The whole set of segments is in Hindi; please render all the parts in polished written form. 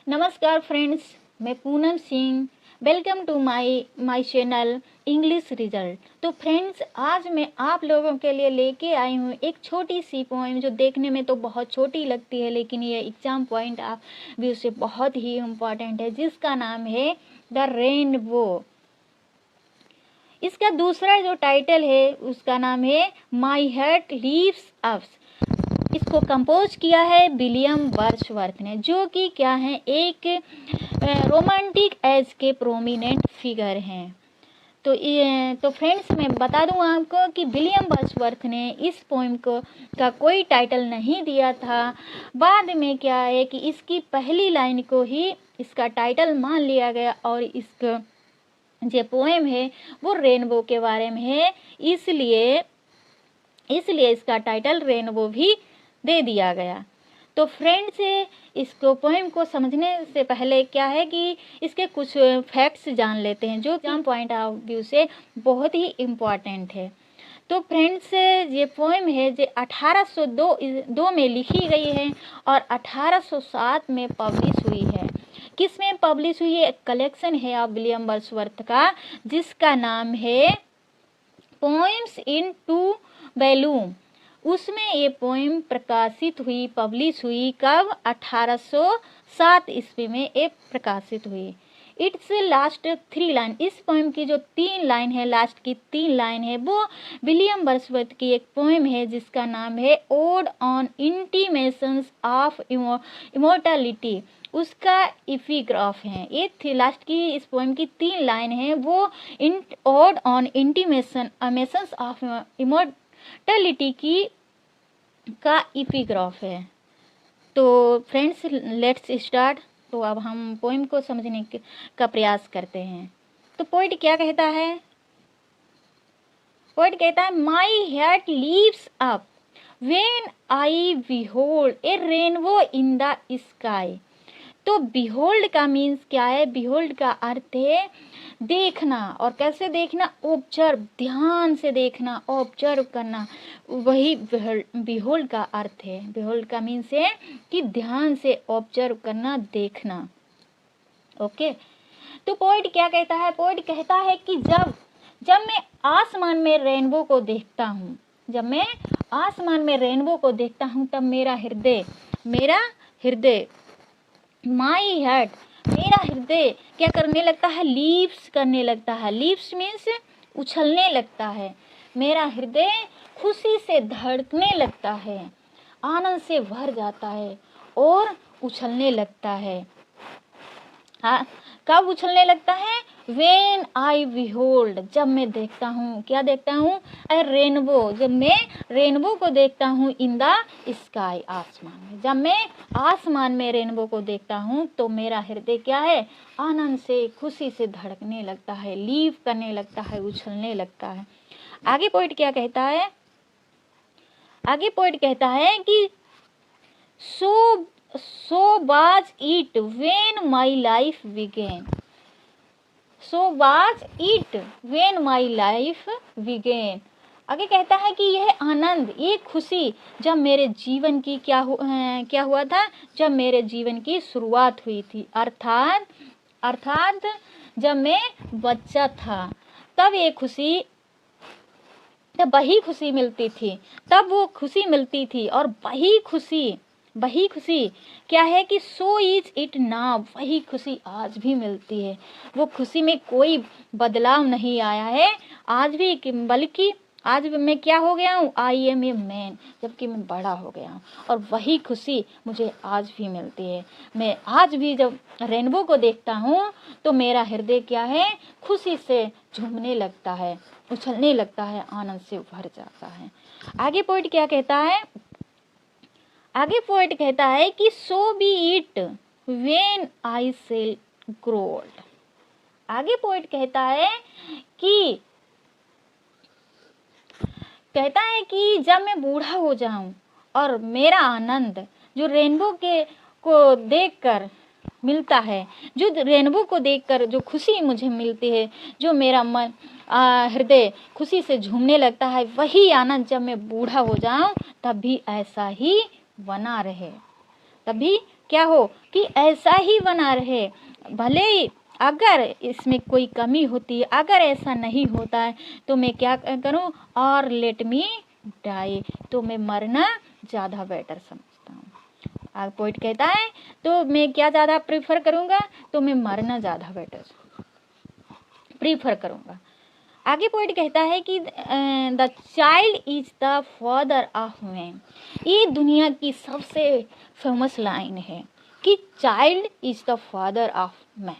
नमस्कार फ्रेंड्स, मैं Poonam Singh. Welcome to my channel English result. तो फ्रेंड्स, आज मैं आप लोगों के लिए लेके आई हूँ एक छोटी सी पोएम जो देखने में तो बहुत छोटी लगती है, लेकिन ये एग्जाम पॉइंट ऑफ व्यू से बहुत ही इम्पोर्टेंट है, जिसका नाम है द रेनबो। इसका दूसरा जो टाइटल है उसका नाम है माई हार्ट लीव्स अस। इसको कंपोज किया है विलियम वर्ड्सवर्थ ने, जो कि क्या है, एक रोमांटिक एज के प्रोमिनेंट फिगर हैं। तो फ्रेंड्स, मैं बता दूं आपको कि विलियम वर्ड्सवर्थ ने इस पोएम को का कोई टाइटल नहीं दिया था। बाद में क्या है कि इसकी पहली लाइन को ही इसका टाइटल मान लिया गया और इसका जो पोएम है वो रेनबो के बारे में है, इसलिए इसका टाइटल रेनबो भी दे दिया गया। तो फ्रेंड्स, इसको पोएम को समझने से पहले क्या है कि इसके कुछ फैक्ट्स जान लेते हैं, जो एग्जाम पॉइंट ऑफ व्यू से बहुत ही इम्पॉर्टेंट है। तो फ्रेंड्स, ये पोएम है जो 1802 में लिखी गई है और 1807 में पब्लिश हुई है। किस में पब्लिश हुई है? एक कलेक्शन है ऑफ विलियम वर्ड्सवर्थ का, जिसका नाम है पोएम्स इन टू वॉल्यूम। उसमें ये पोएम प्रकाशित हुई, पब्लिश हुई कब? 1807 ईस्वी में ये प्रकाशित हुई। इट्स लास्ट 3 लाइन, इस पोएम की जो 3 लाइन है, लास्ट की 3 लाइन है, वो विलियम वर्ड्सवर्थ की एक पोएम है जिसका नाम है odd on intimations of immortality. उसका एपिग्राफ है। ये थी लास्ट की इस पोएम की 3 लाइन है, वो odd on intimations of immortality का एपिग्राफ है। तो फ्रेंड्स, लेट्स स्टार्ट। तो अब हम पोएम को समझने का प्रयास करते हैं। तो पोएट क्या कहता है? पोएट कहता है my heart leaves up when I behold A rainbow in the sky. तो बिहोल्ड का मीन्स क्या है? बिहोल्ड का अर्थ है देखना। और कैसे देखना? ऑब्जर्व, ध्यान से देखना, ऑब्जर्व करना, वही बिहोल्ड का अर्थ है। बिहोल्ड का मीन्स है कि ध्यान से ऑब्जर्व करना, देखना। ओके। तो पोएट क्या कहता है? पोएट कहता है कि जब मैं आसमान में रेनबो को देखता हूँ, जब मैं आसमान में रेनबो को देखता हूँ, तब मेरा हृदय माई हार्ट, मेरा हृदय क्या करने लगता है? लीव्स करने लगता है। लीव्स मीन्स उछलने लगता है। मेरा हृदय खुशी से धड़कने लगता है, आनंद से भर जाता है और उछलने लगता है। हाँ, कब उछलने लगता है? When I behold, जब मैं देखता हूँ, क्या देखता हूँ? ए रेनबो, जब मैं रेनबो को देखता हूँ इन द स्काई, आसमान में। जब मैं आसमान में रेनबो को देखता हूँ तो मेरा हृदय क्या है? आनंद से, खुशी से धड़कने लगता है, लीव करने लगता है, उछलने लगता है। आगे पोएट क्या कहता है? आगे पोएट कहता है कि So was it when my life began. So was it when my life began. आगे कहता है कि यह आनंद, ये खुशी जब मेरे जीवन की क्या हुआ था? जब मेरे जीवन की शुरुआत हुई थी, अर्थात जब मैं बच्चा था, तब ये खुशी, तब वही खुशी मिलती थी, तब वो खुशी मिलती थी। और वही खुशी क्या है कि सो इज इट नाउ, वही खुशी आज भी मिलती है। वो खुशी में कोई बदलाव नहीं आया है आज भी, बल्कि आज मैं क्या हो गया हूँ? आई एम ए मैन, जबकि मैं बड़ा हो गया हूँ। और वही खुशी मुझे आज भी मिलती है। मैं आज भी जब रेनबो को देखता हूँ तो मेरा हृदय क्या है? खुशी से झूमने लगता है, उछलने लगता है, आनंद से भर जाता है। आगे पोएट क्या कहता है? आगे पोएट कहता है कि so be it when I shall grow old. आगे पोएट कहता है कि जब मैं बूढ़ा हो जाऊं और मेरा आनंद जो रेनबो को देखकर मिलता है, जो रेनबो को देखकर जो खुशी मुझे मिलती है, जो मेरा मन हृदय खुशी से झूमने लगता है, वही आनंद जब मैं बूढ़ा हो जाऊं तब भी ऐसा ही बना रहे, तभी क्या हो कि ऐसा ही बना रहे, भले ही अगर इसमें कोई कमी होती है, अगर ऐसा नहीं होता है तो मैं क्या करूं, और लेट मी डाई, तो मैं मरना ज़्यादा बेटर समझता हूँ। आगे पोइट कहता है तो मैं क्या ज़्यादा प्रीफर करूँगा, तो मैं मरना ज़्यादा बेटर प्रीफर करूँगा। आगे पोइट कहता है कि the child is the father of man. ये दुनिया की सबसे फेमस लाइन है कि child is the father of man.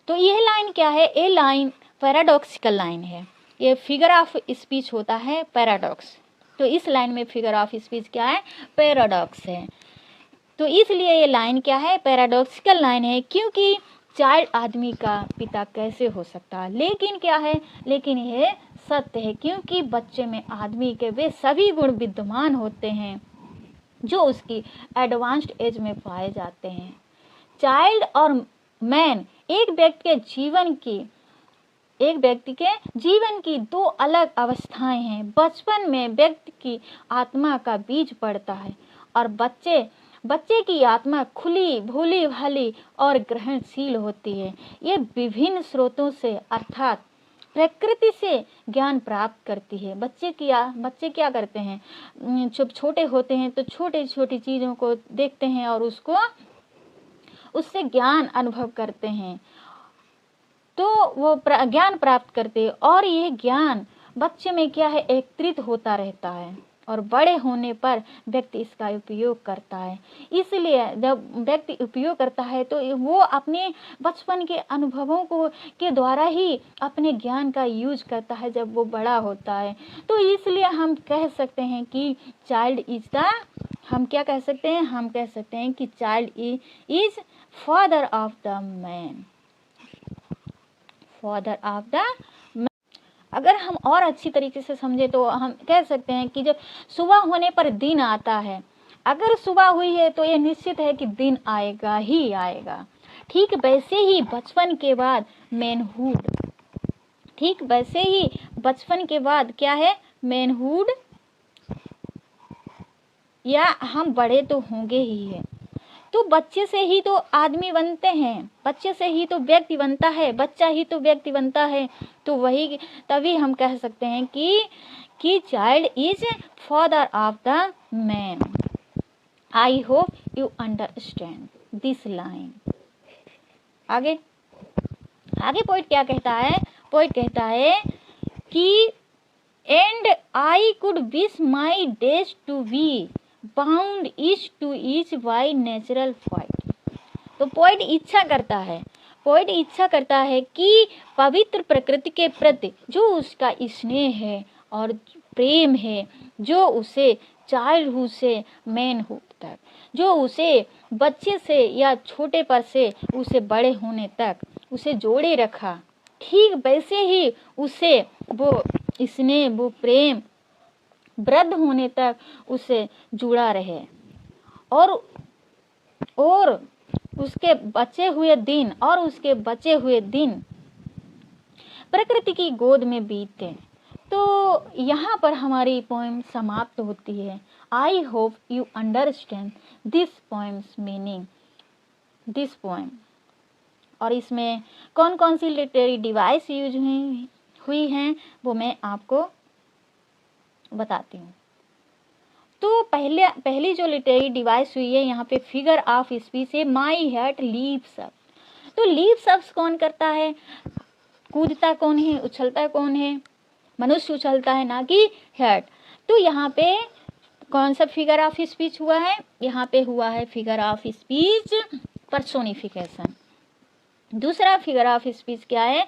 तो यह लाइन क्या है, ये लाइन पैराडॉक्सिकल लाइन है, ये फिगर ऑफ स्पीच होता है पैराडॉक्स। तो इस लाइन में फिगर ऑफ स्पीच क्या है, पैराडॉक्स है। तो इसलिए ये लाइन क्या है, पैराडॉक्सिकल लाइन है, क्योंकि चाइल्ड आदमी का पिता कैसे हो सकता है, लेकिन क्या है, लेकिन यह सत्य है, क्योंकि बच्चे में आदमी के वे सभी गुण विद्यमान होते हैं जो उसकी एडवांस्ड एज में पाए जाते हैं। चाइल्ड और मैन एक व्यक्ति के जीवन की दो अलग अवस्थाएं हैं। बचपन में व्यक्ति की आत्मा का बीज पड़ता है और बच्चे की आत्मा खुली, भोली भाली और ग्रहणशील होती है। ये विभिन्न स्रोतों से अर्थात प्रकृति से ज्ञान प्राप्त करती है। बच्चे क्या करते हैं, जब छोटे होते हैं तो छोटी छोटी चीज़ों को देखते हैं और उससे ज्ञान अनुभव करते हैं, तो वो ज्ञान प्राप्त करते हैं और ये ज्ञान बच्चे में क्या है, एकत्रित होता रहता है और बड़े होने पर व्यक्ति इसका उपयोग करता है। इसलिए जब व्यक्ति उपयोग करता है तो वो अपने बचपन के अनुभवों के द्वारा ही अपने ज्ञान का यूज करता है जब वो बड़ा होता है। तो इसलिए हम कह सकते हैं कि चाइल्ड इज द, हम क्या कह सकते हैं, हम कह सकते हैं कि child is father of the man, father of the. अगर हम और अच्छी तरीके से समझे तो हम कह सकते हैं कि जब सुबह होने पर दिन आता है, अगर सुबह हुई है तो ये निश्चित है कि दिन आएगा ही आएगा। ठीक वैसे ही बचपन के बाद मैनहुड, ठीक वैसे ही बचपन के बाद क्या है, मैनहुड, या हम बड़े तो होंगे ही है। तो बच्चे से ही तो आदमी बनते हैं, बच्चे से ही तो व्यक्ति बनता है, बच्चा ही तो व्यक्ति बनता है। तो वही तभी हम कह सकते हैं कि child is father of the man. I hope you understand this line. आगे पोइट क्या कहता है, पोइट कहता है कि and I could wish my days to be bound each to each by natural fight. तो पोइट इच्छा करता है कि पवित्र प्रकृति के प्रति जो उसका स्नेह है और प्रेम है, जो उसे चाइल्डहुड से मैनहुड तक, जो उसे बच्चे से या छोटे पर से उसे बड़े होने तक उसे जोड़े रखा, ठीक वैसे ही उसे वो स्नेह, वो प्रेम वृद्ध होने तक उसे जुड़ा रहे और उसके बचे हुए दिन प्रकृति की गोद में बीते। तो यहाँ पर हमारी पोएम समाप्त होती है। आई hope you understand this poems meaning, this poem. और इसमें कौन कौन सी लिटरेरी डिवाइस यूज हुई हैं वो मैं आपको बताती हूँ। तो पहली जो लिटरेरी डिवाइस हुई है यहाँ पे फिगर ऑफ स्पीच है, माई हार्ट लीप्स अप। तो लीप्स अप कौन करता है, कूदता कौन है, उछलता कौन है, मनुष्य उछलता है ना कि हार्ट। तो यहाँ पे कौन सा फिगर ऑफ स्पीच हुआ है, यहाँ पे हुआ है फिगर ऑफ स्पीच पर्सोनिफिकेशन। दूसरा फिगर ऑफ स्पीच क्या है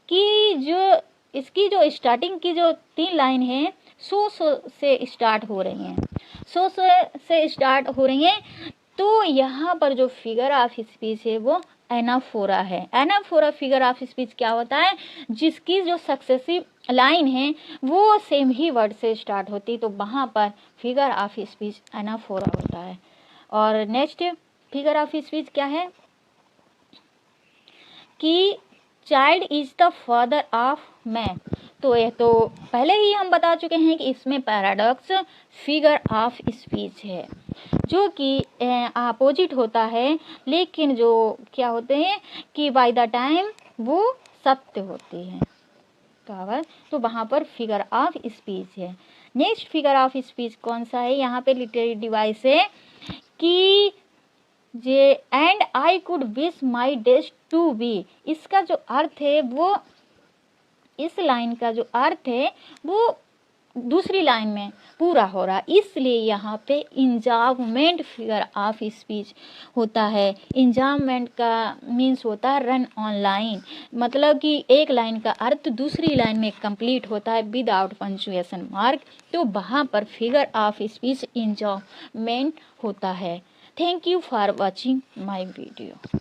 कि जो इसकी जो स्टार्टिंग की जो 3 लाइन है सो से स्टार्ट हो रही हैं, सो से स्टार्ट हो रही हैं। तो यहाँ पर जो फिगर ऑफ स्पीच है वो एनाफोरा है। एनाफोरा फिगर ऑफ स्पीच क्या होता है, जिसकी जो सक्सेसिव लाइन है वो सेम ही वर्ड से स्टार्ट होती, तो वहाँ पर फिगर ऑफ स्पीच एनाफोरा होता है। और नेक्स्ट फिगर ऑफ स्पीच क्या है कि child is the father of man. तो ये तो पहले ही हम बता चुके हैं कि इसमें पैराडॉक्स फिगर ऑफ स्पीच है जो कि अपोजिट होता है, लेकिन जो क्या होते हैं कि बाय द टाइम वो सत्य होते हैं कहावत। तो वहाँ पर फिगर ऑफ स्पीच है। नेक्स्ट फिगर ऑफ स्पीच कौन सा है, यहाँ पे लिटरेरी डिवाइस है कि जे and I could wish my days to be. इसका जो अर्थ है वो, इस लाइन का जो अर्थ है वो दूसरी लाइन में पूरा हो रहा, इसलिए यहाँ पे इंजावमेंट फिगर ऑफ स्पीच होता है। इंजावमेंट का मीन्स होता है रन ऑनलाइन, मतलब कि एक लाइन का अर्थ दूसरी लाइन में कंप्लीट होता है विदाउट पंक्चुएशन मार्क, तो वहाँ पर फिगर ऑफ स्पीच इंजावमेंट होता है। Thank you for watching my video.